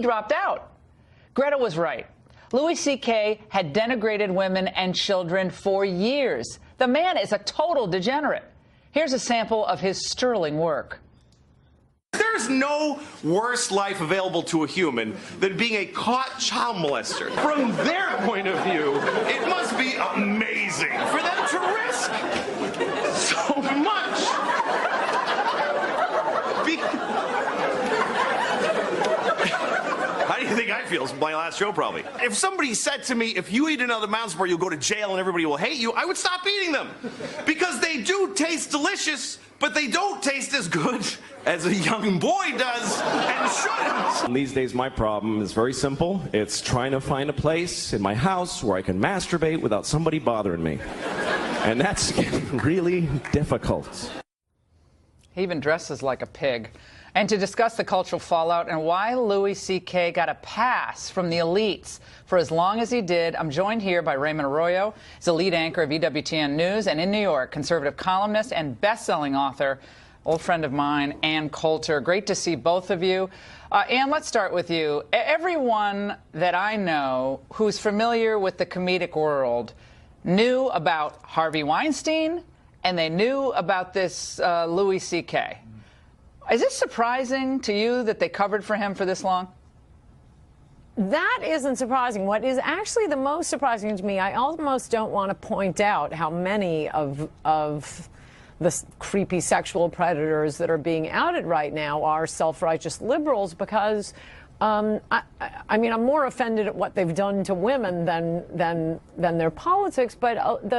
dropped out. Greta was right. Louis C.K. had denigrated women and children for years. The man is a total degenerate. Here's a sample of his sterling work. There's no worse life available to a human than being a caught child molester. From their point of view, it must be amazing for them to risk so much. How do you think I feel? It's my last show, probably. If somebody said to me, if you eat another mouse bar, you'll go to jail and everybody will hate you, I would stop eating them. Because they do taste delicious, but they don't taste as good as a young boy does and shouldn't. These days, my problem is very simple. It's trying to find a place in my house where I can masturbate without somebody bothering me. And that's getting really difficult. He even dresses like a pig. And to discuss the cultural fallout and why Louis C.K. got a pass from the elites for as long as he did, I'm joined here by Raymond Arroyo. He's a lead anchor of EWTN News and in New York, conservative columnist and best-selling author, old friend of mine, Ann Coulter. Great to see both of you. Ann, let's start with you. Everyone that I know who's familiar with the comedic world knew about Harvey Weinstein, and they knew about this Louis C.K. Is it surprising to you that they covered for him for this long? That isn't surprising. What is actually the most surprising to me, I almost don't want to point out how many of the creepy sexual predators that are being outed right now are self-righteous liberals, because I mean, I'm more offended at what they've done to women than their politics, but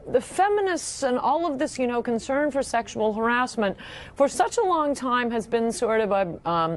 the feminists and all of this, concern for sexual harassment for such a long time has been sort of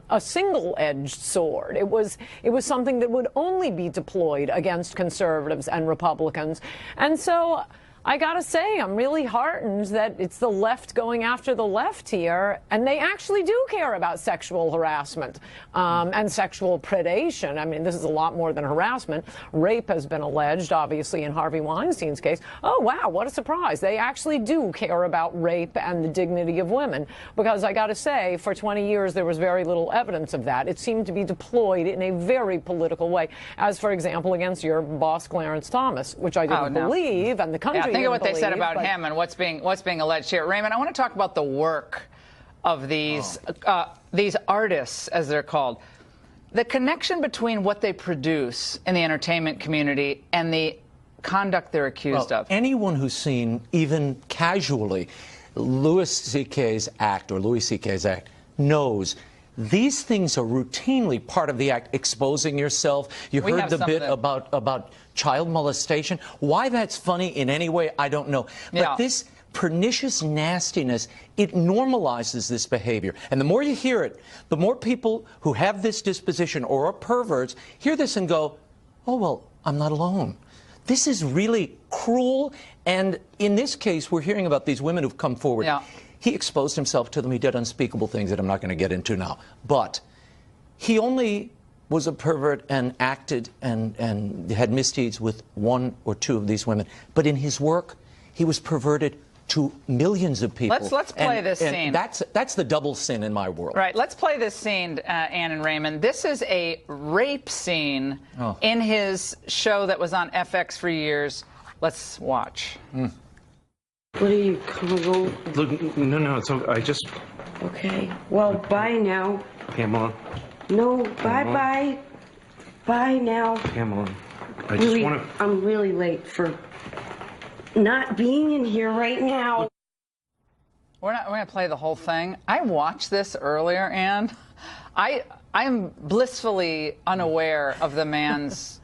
a single-edged sword. It was something that would only be deployed against conservatives and Republicans. And so I got to say, I'm really heartened that it's the left going after the left here, and they actually do care about sexual harassment and sexual predation. I mean, this is a lot more than harassment. Rape has been alleged, obviously, in Harvey Weinstein's case. Oh, wow, what a surprise. They actually do care about rape and the dignity of women, because I got to say, for 20 years, there was very little evidence of that. It seemed to be deployed in a very political way, as, for example, against your boss, Clarence Thomas, which I didn't believe, and the country think of what they said about him and what's being alleged here. Raymond, I want to talk about the work of these artists, as they're called. The connection between what they produce in the entertainment community and the conduct they're accused of. Anyone who's seen, even casually, Louis C.K.'s act knows these things are routinely part of the act. Exposing yourself. You heard the bit about child molestation. Why that's funny in any way, I don't know. But this pernicious nastiness, it normalizes this behavior. And the more you hear it, the more people who have this disposition or are perverts hear this and go, oh, well, I'm not alone. This is really cruel. And in this case, we're hearing about these women who've come forward. He exposed himself to them. He did unspeakable things that I'm not going to get into now. But he only was a pervert and acted and had misdeeds with one or two of these women. But in his work, he was perverted to millions of people. Let's play this scene. That's the double sin in my world. Right. Let's play this scene, Ann and Raymond. This is a rape scene in his show that was on FX for years. Let's watch. What are you, gonna go? Look, no, it's okay. I just... Okay. Well, bye now. Come on. No, bye-bye. Bye now. Come on. I just want to... I'm really late for not being in here right now. We're going to play the whole thing. I watched this earlier, Ann. I'm blissfully unaware of the man's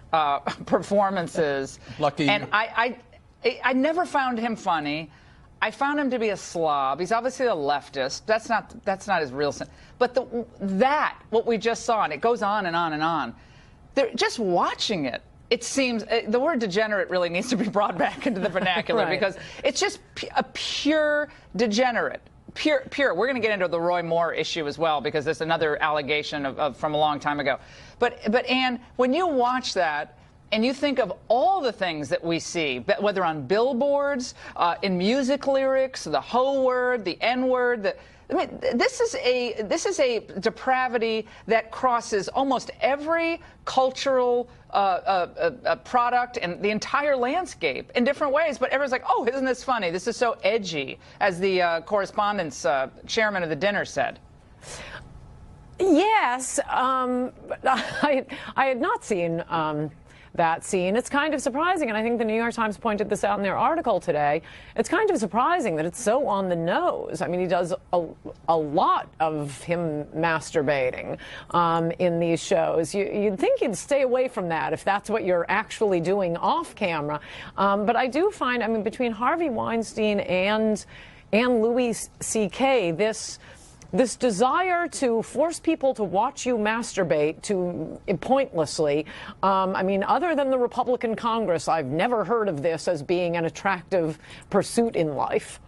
performances. Lucky. And I never found him funny. I found him to be a slob. He's obviously a leftist. That's not his real sin. But what we just saw, and it goes on and on and on. Just watching it, it seems the word degenerate really needs to be brought back into the vernacular because it's just a pure degenerate. Pure. We're going to get into the Roy Moore issue as well, because there's another allegation from a long time ago. But Ann, when you watch that, and you think of all the things that we see, whether on billboards, in music lyrics, the ho word, the N word, I mean, this is a depravity that crosses almost every cultural product and the entire landscape in different ways. But everyone's like, "Oh, isn't this funny? This is so edgy," as the correspondence chairman of the dinner said. Yes, I had not seen that scene. It's kind of surprising, and I think the New York Times pointed this out in their article today. It's kind of surprising that it's so on the nose. I mean, he does a lot of him masturbating in these shows. You'd think you'd stay away from that if that's what you're actually doing off camera. But I do find, I mean, between Harvey Weinstein and Louis C.K., this desire to force people to watch you masturbate pointlessly. I mean, other than the Republican Congress, I've never heard of this as being an attractive pursuit in life.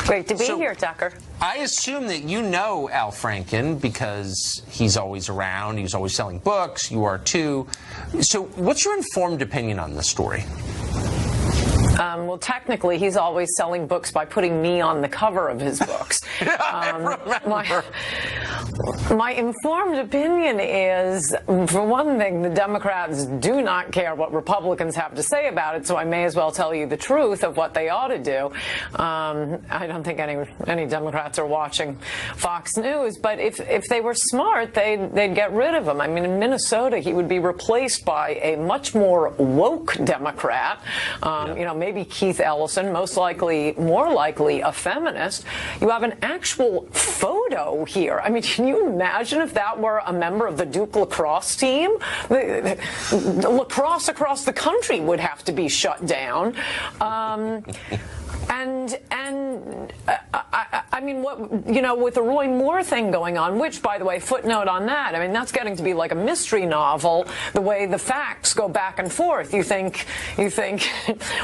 Great to be here, Tucker. I assume that you know Al Franken because he's always around. He's always selling books. You are too. So what's your informed opinion on this story? Well, technically, he's always selling books by putting me on the cover of his books. My informed opinion is, for one thing, the Democrats do not care what Republicans have to say about it, so I may as well tell you the truth of what they ought to do. I don't think any Democrats are watching Fox News, but if they were smart, they'd get rid of him. I mean, in Minnesota, he would be replaced by a much more woke Democrat, you know, maybe Keith Ellison, more likely a feminist. You have an actual photo here. I mean, can you imagine if that were a member of the Duke lacrosse team? The lacrosse across the country would have to be shut down. I mean, with the Roy Moore thing going on, which, by the way, footnote on that, I mean, that's getting to be like a mystery novel, the way the facts go back and forth. You think,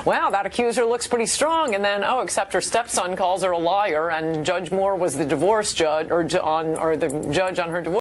wow, that accuser looks pretty strong, and then, oh, except her stepson calls her a liar, and Judge Moore was the divorce judge, or the judge on her divorce.